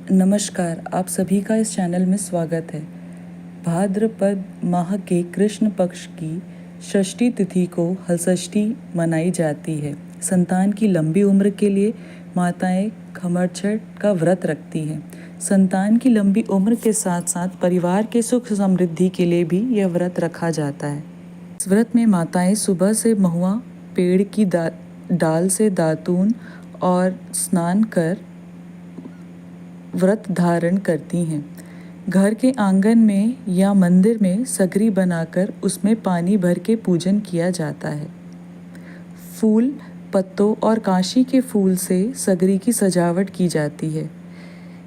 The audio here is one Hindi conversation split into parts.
नमस्कार, आप सभी का इस चैनल में स्वागत है। भाद्रपद माह के कृष्ण पक्ष की षष्ठी तिथि को हलषष्ठी मनाई जाती है। संतान की लंबी उम्र के लिए माताएं खमरछठ का व्रत रखती हैं। संतान की लंबी उम्र के साथ साथ परिवार के सुख समृद्धि के लिए भी यह व्रत रखा जाता है। इस व्रत में माताएं सुबह से महुआ पेड़ की डाल से दातून और स्नान कर व्रत धारण करती हैं। घर के आंगन में या मंदिर में सगरी बनाकर उसमें पानी भर के पूजन किया जाता है। फूल, पत्तों और काशी के फूल से सगरी की सजावट की जाती है।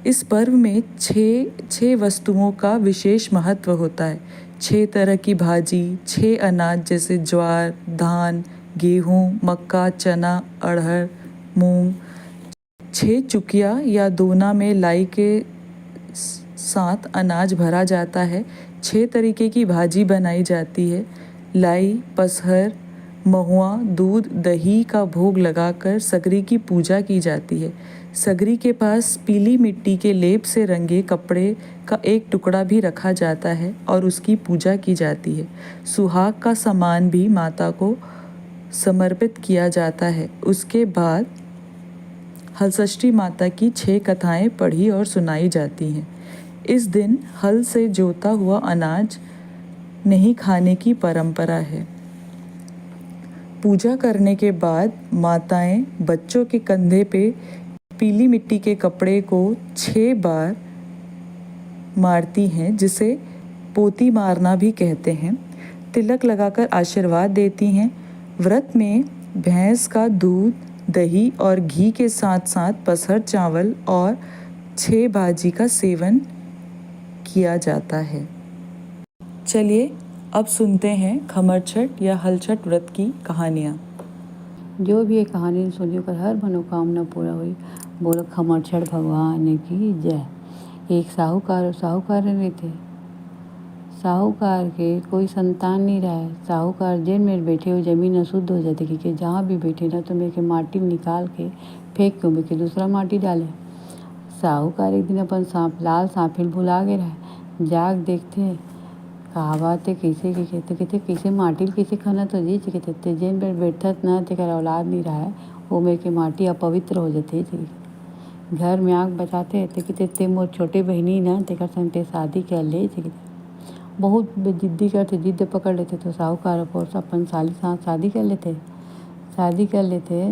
इस पर्व में छह वस्तुओं का विशेष महत्व होता है। 6 तरह की भाजी, 6 अनाज जैसे ज्वार, धान, गेहूँ, मक्का, चना, अरहर, मूंग, 6 चुकिया या दोना में लाई के साथ अनाज भरा जाता है। 6 तरीके की भाजी बनाई जाती है। लाई, पसहर, महुआ, दूध, दही का भोग लगाकर सगरी की पूजा की जाती है। सगरी के पास पीली मिट्टी के लेप से रंगे कपड़े का एक टुकड़ा भी रखा जाता है और उसकी पूजा की जाती है। सुहाग का सामान भी माता को समर्पित किया जाता है। उसके बाद हलषष्ठी माता की 6 कथाएं पढ़ी और सुनाई जाती हैं। इस दिन हल से जोता हुआ अनाज नहीं खाने की परंपरा है। पूजा करने के बाद माताएं बच्चों के कंधे पे पीली मिट्टी के कपड़े को 6 बार मारती हैं, जिसे पोती मारना भी कहते हैं। तिलक लगाकर आशीर्वाद देती हैं। व्रत में भैंस का दूध, दही और घी के साथ साथ पसहर चावल और 6 भाजी का सेवन किया जाता है। चलिए अब सुनते हैं खमरछठ या हलछठ व्रत की कहानियाँ। जो भी ये कहानी सुनी कर हर मनोकामना पूरा हुई। बोलो खमरछठ भगवान की जय। एक साहूकार नहीं थे। साहूकार के कोई संतान नहीं रहा है। साहूकार जेल में बैठे हुए ज़मीन अशुद्ध हो जाती कि जहाँ भी बैठे ना तो मेरे के माटी निकाल के फेंक के मेरे के दूसरा माटी डाले। साहूकार एक दिन अपन लाल सांपिल भुला गए रहे। जाग देखते कहा बात है कैसे के कहते कैसे माटी कैसे खाना तो जी कहते जेल में बैठत ना तेकर औलाद नहीं रहा है वो मेरे के माटी अपवित्र हो जाते। घर में आग बचाते थे कि ते मोर छोटे बहनी ना तेकर संग ते शादी कर ले। बहुत जिद्दी करते, जिद्द पकड़ लेते तो साहूकार अपन साली साथ शादी कर लेते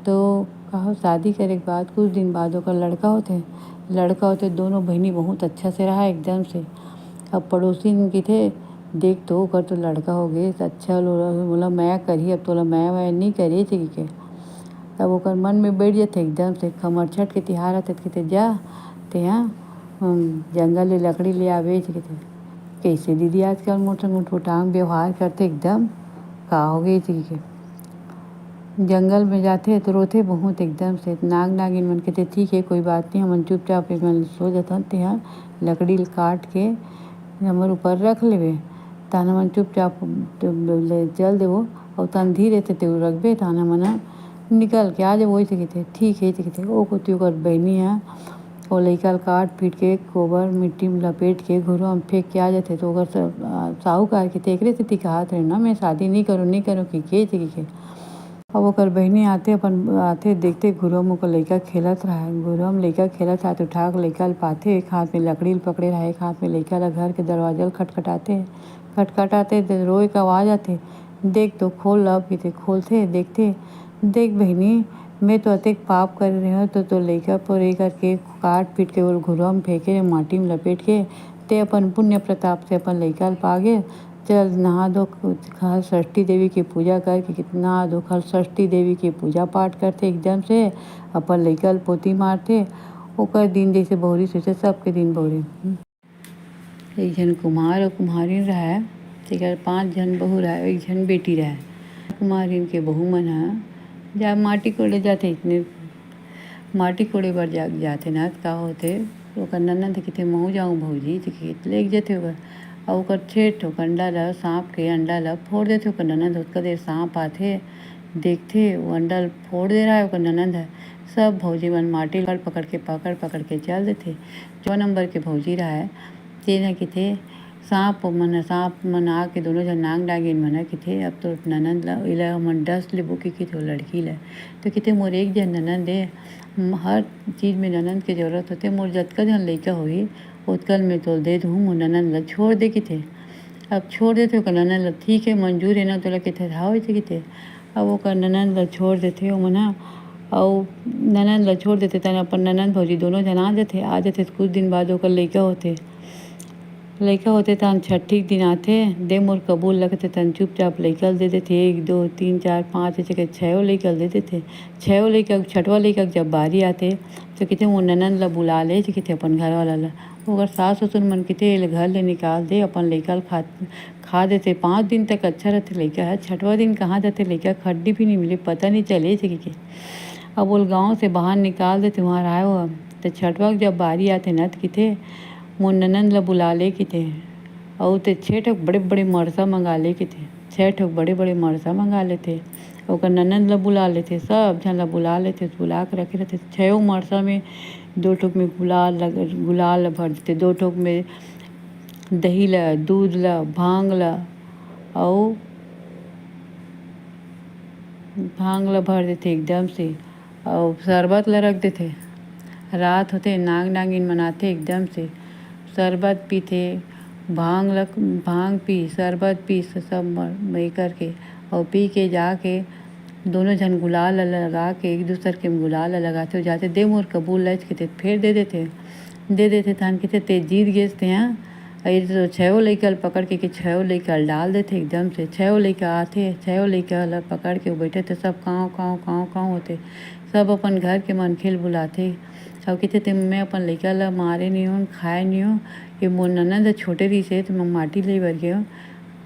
तो कहो शादी करे के बाद कुछ दिन बाद ओकर लड़का होते दोनों बहनी बहुत अच्छा से रहा एकदम से। अब पड़ोसी की थे देख तो ओकर तो लड़का हो गए अच्छा बोला मैं करी अब तो मैं नहीं करी थी के तब ओकर मन में बैठ जाते एकदम से। खमरछठ के तिहार आते कहते जा ते यहाँ जंगल ले लकड़ी ले आवे कहते कैसे दीदी आजकल मोटांग व्यवहार करते एकदम का हो गई थी के जंगल में जाते तो रोते बहुत एकदम से। नागिन मन कहते ठीक है कोई बात नहीं हम चुपचाप मन सो जाता यहाँ लकड़ी काट के हमर ऊपर रख लेवे ताना मन चुपचाप चल देवो और तन धीरे से ते रखबे ताना मना निकल के आ जाए वही से कहते ठीक है कहते ओ कुत्ती ओकर बहनी है और लइका काट पीट के गोबर मिट्टी में लपेट के घरों में फेंक के आ जाते तो अगर साहूकार के तेकरे से कहात रहे ना मैं शादी नहीं करूँ कि अब ओकर बहनी आते देखते घरों में ओकर लइका खेलत रहा है। घरों में लइका खेलत रहा तो उठा के लइका पाते एक हाथ में लकड़ी पकड़े रहा एक हाथ में लइका ला घर के दरवाजा खटखटाते तो रोए का आवाज़ आते देख तो खोल लब कहते खोलते देखते देख बहनी मैं तो अतेक पाप कर रही हूँ तो लइका पर एक करके काट पीट के वो घुरवा में फेंके माटी में लपेट के ते अपन पुण्य प्रताप से अपन लइका पा गए। चल नहा धो हर षष्ठी देवी की पूजा करके कितना धो हर षष्ठी देवी की पूजा पाठ करते एकदम से अपन लइका पोती मारते ओकर दिन जैसे बहुरी सोचे सबके दिन बहुरी। एक जन कुम्हार और कुम्हारिन रहा है तेकर 5 जन बहू रहा एक जन बेटी रहा। कुम्हारिन के बहू मन है जा माटी कोड़े जाते इतने माटी कोड़े बर जाते ना का होते ओकर ननद कहते महू जाऊँ भौजी तो लेके जाते ओकर और ओकर ठेठ अंडा ला सांप के अंडा ला फोड़ देते ओकर ननद उसका देर सांप आते देखते वो अंडा फोड़ दे रहा है ओकर ननद है सब भौजी मन माटी पकड़ के चल देथे। 4 नंबर के भौजी रहा तेन किथे सांप मन आके दोनों जन नांग डागिन मन किथे अब तो ननंद ला इला मन डस लेबो कि किथे लड़की ला तो किथे मोर एक जन ननंद है, हर चीज़ में ननंद के जरूरत होते, मोर जतका जन लइका होही ओतकल में तो दे दूँ, मोर ननंद ला छोड़ दे किथे। अब छोड़ देते ओकर ननंद ला ठीक है मंजूर है ना तोला किथे धाव किथे। अब ओकर ननंद ला छोड़ देते ओ मन और ननंद ला छोड़ देते तन अपन ननंद भौजी दोनों जन आ जाते कुछ दिन बाद ओकर लइका होते तन छठी दिन आथे दे मोर कबूल लगते तन चुपचाप लइका दे देथे 1 2 3 4 5 ऐसे के 6 लइका दे देथे। 6 लइका छठवा लइका जब बारी आथे तो किथे मोर ननंद ला बुला ले किथे अपन घर वाला ला ओकर सास ससुर मन किथे घर ले निकाल दे अपन लइका खा देते। 5 दिन तक अच्छा रहते लइका है, छठवा दिन कहाँ जाते लइका खड्डी भी नहीं मिले पता नहीं चले थे कि अब बोल गाँव से बाहर निकाल देते वहाँ रहा हुआ तो छठवा जब बारी आते न तो किथे मोर ननंद ला बुला ले किथे और ते 6 ठक बड़े बड़े मरसा मंगा ले किथे 6 ठक बड़े बड़े मरसा मंगा लेते ओकर ननंद ला बुला लेते, सब जन ला बुला लेते, बुला के रखे रहते। 6 मरसा में 2 ठोक में गुलाल भर देते, 2 ठोक में दही ला दूध ला भांग ला भर देते एकदम से और शरबत ला रख देते। रात होते नाग नागिन मनाते एकदम से शरबत पीते, भांग पी शरबत पी सब मई करके और पी के जाके दोनों जन गुलाल लगा के एक दूसरे के गुलाल लगाते हो जाते दे मोर कबूल लच के फिर दे देते थान के ते जीत गए थे। यहाँ तो 6 लइका पकड़ के 6 लइका डाल देते एकदम से। 6 लइका आते 6 लइका ला पकड़ के बैठे थे सब काँव होते, सब अपन घर के मनखेल बुलाते और कहते थे मैं अपन लइका ला मारे नहीं हूँ खाए नहीं हूँ, ये मोर ननंद छोटे रही से तो मैं माटी ले बर गया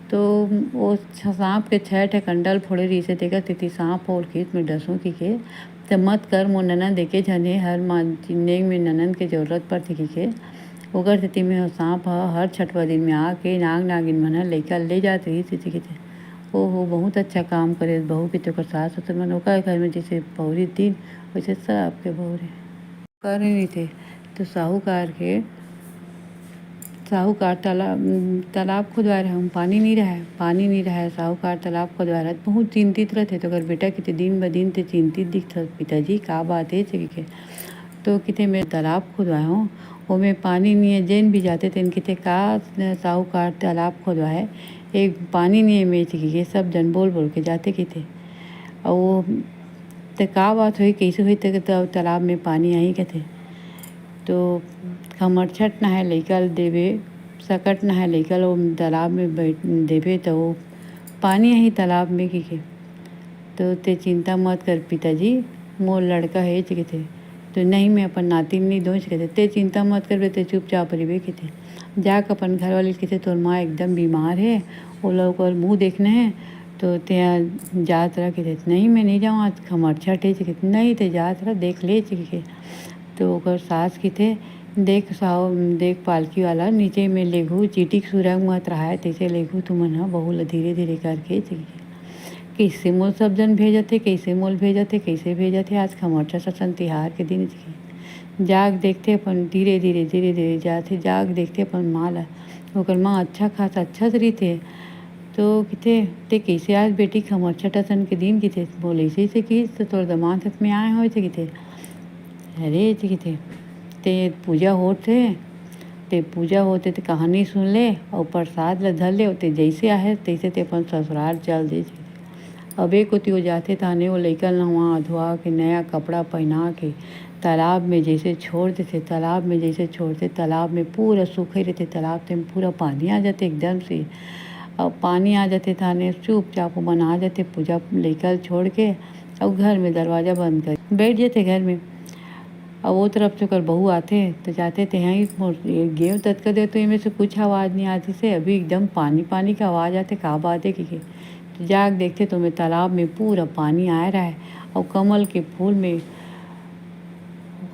तो वो सांप के 6 ठे कंडल फोड़े रही से देखा तिथि सांप और खेत में डसों के तो मत कर मोर ननंद देखे जने हर चिन्ने में ननंद के जरूरत पड़ती के ओकर तिथि में सांप हर छठवा दिन में आके नाग नागिन मन लइका ले जाते रही तिथि के ओहो बहुत अच्छा काम करे बहू के तो सास ससुर मन ओकर घर में जैसे बहुरी दिन वैसे सबके बहुरे कर नहीं थे। तो साहूकार तालाब खुदवा रहे हम पानी नहीं रहा है साहूकार तालाब खुदवा रहा बहुत चिंतित रहते तो अगर बेटा कितने दिन ब दिन ते चिंतित दिखता पिताजी का बात है के तो कितने मैं तालाब खुदवाए हूँ वो में पानी नहीं है जैन भी जाते थे कितने का साहूकार तालाब खुदवाए एक पानी नहीं है मेच के सब जन बोल के जाते कितने और वो तो का बात हुई कैसे हुई तो तालाब में पानी आई कहते तो खमरछट नहाए लइका देवे सकट नहाए लइका वो तालाब में बैठ देवे तो वो पानी आई तालाब में की तो ते चिंता मत कर पिताजी मोर लड़का है कहते तो नहीं मैं अपन नातिन नहीं दोष कहते ते चिंता मत कर ते चुपचाप रहे कहते जाके अपन घर वाले कहते तोर माँ एकदम बीमार है वो लोग और मुँह देखना है तो त्या जात रहा कहते नहीं मैं नहीं जाऊँ आज खमरछट है कहते नहीं तो जात रहा देख ले के तो ओकर सास कहते देख पालकी वाला नीचे में लेघू चीटी सुरंग मत रहा है तैसे लेघू तुमन ह बहू ला धीरे धीरे करके कैसे मोल सब जन भेजते कैसे भेजते आज खमरछट ससन तिहार के दिन जाग देखते अपन धीरे धीरे जाते जाग देखते अपन माँ ला ओकर माँ अच्छा से रही तो किथे ते कैसे आज बेटी खमरछट असन के दिन किथे बोले से कि तो तोर दमाद हाथ में आए हो किथे अरे किथे ते पूजा होते ते कहानी सुन ले और प्रसाद ला धर ले ते जैसे आए तैसे ते अपन ससुराल चल दे अब एक होती हो जाते थाने वो लइका नहा धोआ के नया कपड़ा पहना के तालाब में जैसे छोड़ते तालाब में पूरा सूखे रहते तालाब से पूरा पानी आ जाते एकदम से अब पानी आ जाते थाने चुपचाप मन आ जाते पूजा लइका छोड़ के और घर में दरवाज़ा बंद कर बैठ जाते घर में। अब वो तरफ से कर बहू आते तो जाते थे यहाँ गेहूँ तत्का दे तो इनमें से कुछ आवाज़ नहीं आती से अभी एकदम पानी का आवाज़ आते का बात है कि तो जाग देखते तो मैं तालाब में पूरा पानी आ रहा है और कमल के फूल में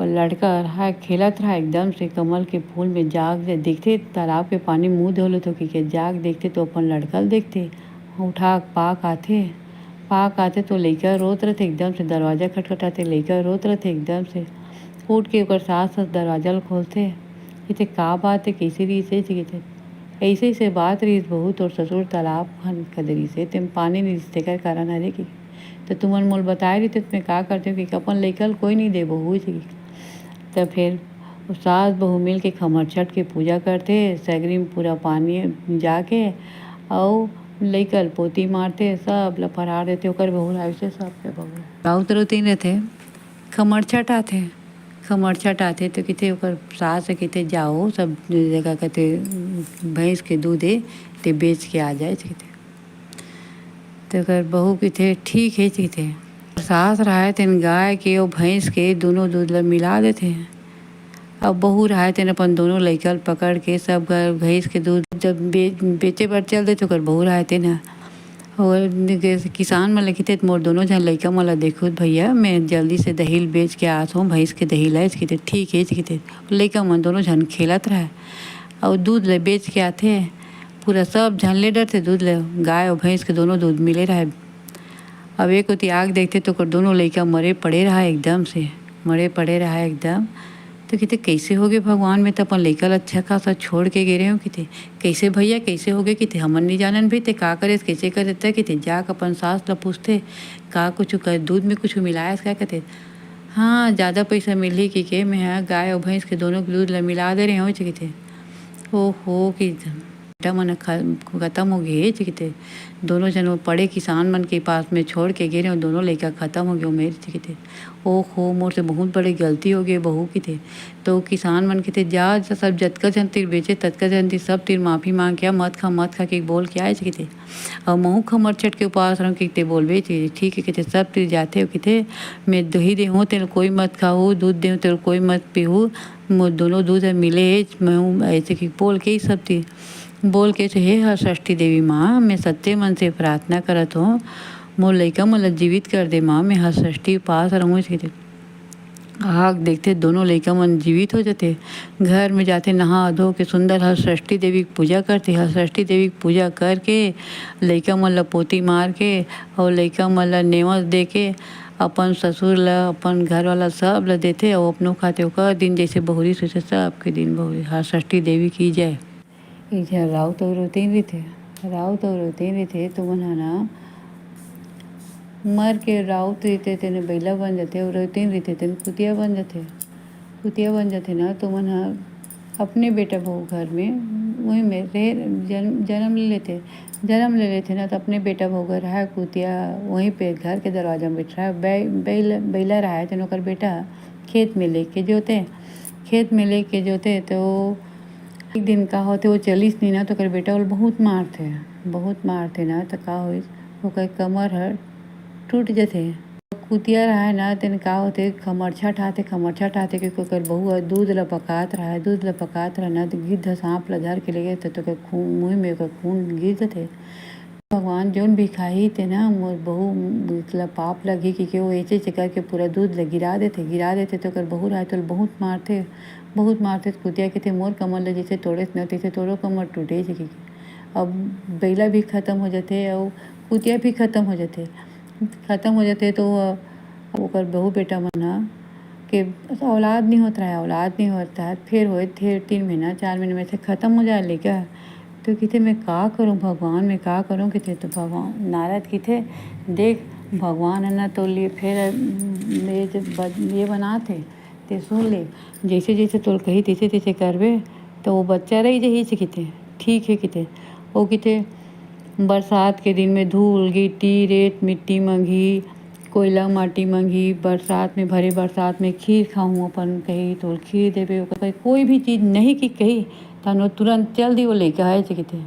लड़का रहा खेलत रहा एकदम से कमल के फूल में जाग देखते तालाब के पानी मुँह धोले तो कि जाग देखते तो अपन लड़का देखते उठा पाक पाक आते तो लइका रोत रहते एकदम से, दरवाज़ा खटखटाते लइका रोत रहते एकदम से। उठ के ओकर सास दरवाज़ा ल खोलथे, कहथे का बात है, कैसे रहिसे? कहथे ऐसे ऐसे बात रहिस बहू, तोर ससुर तालाब खदरिसे तेम पानी नहीं रिस तेकर कारण हरे कि तो तुमन मोल बताए रही तो मैं का करते कि अपन लइका ल कोई नहीं दे बहू जी। तो फिर सास बहू मिल के खमर छठ के पूजा करते, सगरी में पूरा पानी जाके और लइका ल पोती मारते, सब ल फरार देते ओकर बहू ऐसे सबके बहू राउत रोतीन रहते। खमर छठ आथे, खमर छठ आथे तो कहते ओकर सास कहते जाओ सब जगह कहते भैंस के दूधे ते बेच के आ जाए कहते। तो ओकर बहू कहते ठीक है कहते। सास रहा तेन गाय के और भैंस के दोनों दूध ल मिला देते। अब बहू रहा तेन अपन दोनों लइका पकड़ के सब भैंस के दूध जब बेचे बर चल देते ओकर बहू रहा तेन और किसान मन ल कहते मोर दोनों झन लइका मन ल देखो भैया, मैं जल्दी से दही बेच के आत हूँ, भैंस के दही लाए कहते ठीक है कहते। लइका मन दोनों झन खेलत रहे और दूध ले बेच के आते, पूरा सब झन ले डरते दूध ले, गाय और भैंस के दोनों दूध मिले रहे। अब एक होती आग देखते तो ओकर दोनों लइका मरे पड़े रहा एकदम से, मरे पड़े रहा एकदम। तो कहते कैसे हो गए भगवान, में तो अपन लइका ल अच्छा खासा छोड़ के गिरे हो कहते। कैसे भैया कैसे हो गए कहते, हमन नहीं जानन भाई ते का करे कैसे करे कहते। जाक अपन सास ल पूछते का कुछ कर दूध में कुछ मिलाया क्या कहते। हाँ ज़्यादा पैसा मिली कि मैं गाय और भैंस के दोनों के दूध ल मिला दे रहे हो कहते। ओहो कि बेटा मन खत्म हो गए कहते। दोनों जन पड़े किसान मन के पास में छोड़ के गिरे और दोनों लइका ख़त्म हो गए मेरे कहते। ओहो मोर से बहुत बड़ी गलती हो गई बहू कहते। तो किसान मन कहते जा सब जतका जन तीर बेचे ततका जन तीर सब तीर माफ़ी मांग के मत खा के बोल के आए कहते। और महू खमर छठ के उपवास रहो कहते बोलबे ठीक है कहते। सब तीर जाते हो कहते मैं दही दे हूँ तेरे कोई मत खाऊँ, दूध दे तेरे कोई मत पीहूँ, दोनों दूध मिले मैं ऐसे कि बोल के ही सब तीर बोल के हे हर षष्ठी देवी माँ, मैं सच्चे मन से प्रार्थना करत हूँ मोर लइका मन ल जीवित कर दे माँ, मैं हर षष्ठी पास रहूँ कहते। आग देखते दोनों लइका मन जीवित हो जाते, घर में जाते नहा धो के सुंदर हर षष्ठी देवी की पूजा करते। हर षष्ठी देवी की पूजा करके लइका मन ल पोती मार के और लइका मन ल नेवस दे के अपन ससुर ल अपन घर वाला सब ल देते और अपनों खाते ओकर दिन जैसे बहुरी सोचे सबके दिन बहुरी। हर षष्ठी देवी की जय। इधर राउत और रोतीन रही थे तो वहाँ ना मर के राउत रहते तेने बैला बन जाते और रोतीन रहते तेने कुतिया बन जाते ना। तो वहाँ अपने बेटा बहू घर में वहीं में रह जन्म ले लेते ना। तो अपने बेटा बहू घर रहा कुतिया वहीं पे घर के दरवाजा में बैठ रहा है, बैला रहा है तेन ओकर बेटा खेत में लेके जोते। तो एक दिन का होते वो चलिस नहीं ना तो ओकर बेटा वो बहुत मारते ना। तो का होइस ओकर कमर हर टूट जाते। कुतिया रहा है ना तेन का होते खमर छठ आते क्योंकि ओकर बहू दूध ल पकात रहा ना। तो गिद्ध सांप ल धर के ले गए तो ओकर खून मुँह में ओकर खून गिर जाते। भगवान जोन भी खाई थे ना मोर बहू ल पाप लगी कि वो ऐसे करके पूरा दूध ल गिरा देते। तो ओकर बहू रहा तो बहुत मारते तो कुतिया कहते मोर कमर ल जैसे तोड़े न तैसे तोड़ो कमर टूटे कि अब बैला भी ख़त्म हो जाते और कुतिया भी ख़त्म हो जाते। तो ओकर बहू बेटा मना के औलाद नहीं होता है फिर हो 3 महीना 4 महीने में से ख़त्म हो जाए लेकर। तो कहते मैं का करूँ भगवान, मैं का करूँ कहते। तो भगवान नारद कहते देख भगवान है ना तो लिए फिर ये बनाते ते सुन ले, जैसे तोल कही तैसे करबे तो वो बच्चा रही जही से कहते ठीक है कहते। वो कहते बरसात के दिन में धूल गिट्टी रेत मिट्टी मंगी, कोयला माटी मंगी, बरसात में खीर खाऊँ अपन कही तो खीर देवे कोई भी चीज़ नहीं कि कही तनो तुरंत चल दी वो लेके आए कहते।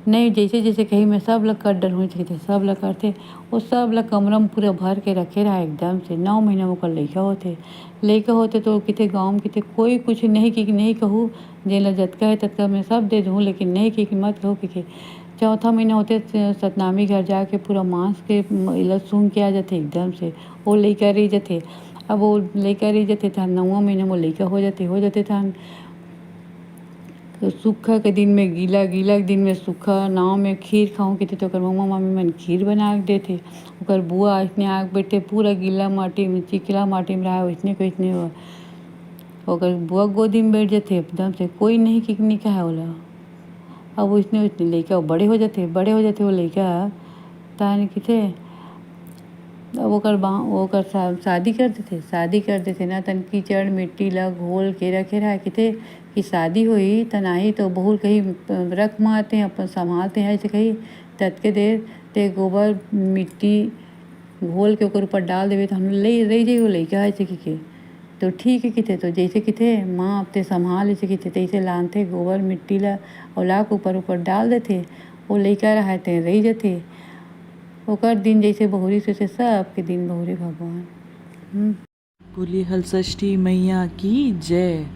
नहीं जैसे कही मैं सब लग कर डर हुई कहते। सब लग करते वो सब लग कमरा में पूरा भर के रखे रहा एकदम से। 9 महीना में ओकर लइका होते तो कहते गाँव में कहते कोई कुछ नहीं कि नहीं कहूँ जेला जतका है ततका मैं सब दे दूँ, लेकिन नहीं कि मत कहूँ कि 4था महीना होते सतनामी घर जाके पूरा मांस के इला सूंघ के आ जाते एकदम से। वो लइका रही जाते। अब वो लइका रही जाते था 9वां महीना में लइका हो जाते था। तो सूखा के दिन में गीला, गीला के दिन में सूखा। नाव में खीर खाऊं कहते तो ओकर मम्मा मामी मन खीर बना के देथे। ओकर बुआ अइसने आके बैठे पूरा गीला माटी में, चिकला माटी में रहा वैसने कइसने ओकर बुआ गोदी में बैठ जाथे एकदम से, कोई नहीं कि नहीं कहा ओला। अब वैसने वैसने लइका बड़े हो जाथे वो लइका ताने किथे। अब ओकर शादी कर देथे ना, तन कीचड़ मिट्टी ल घोल के रखे रहा किथे कि शादी होई त नाही तो बहू कहीं रख मारते अपन संभालते हैं ऐसे कहीं ततके देर ते गोबर मिट्टी घोल के ओकर ऊपर डाल देवे तो हम ले रही जाइए वो लइका ऐसे के तो ठीक है किथे। तो जैसे किथे माँ अब ते संभाल ऐसे किथे तैसे लानथे गोबर मिट्टी ला और ला के ऊपर डाल देथे। वो लइका रहते रही जाथे ओकर दिन जैसे बहुरी से सबके दिन बहुरी भगवान। बोली हलषष्ठी मैया की जय।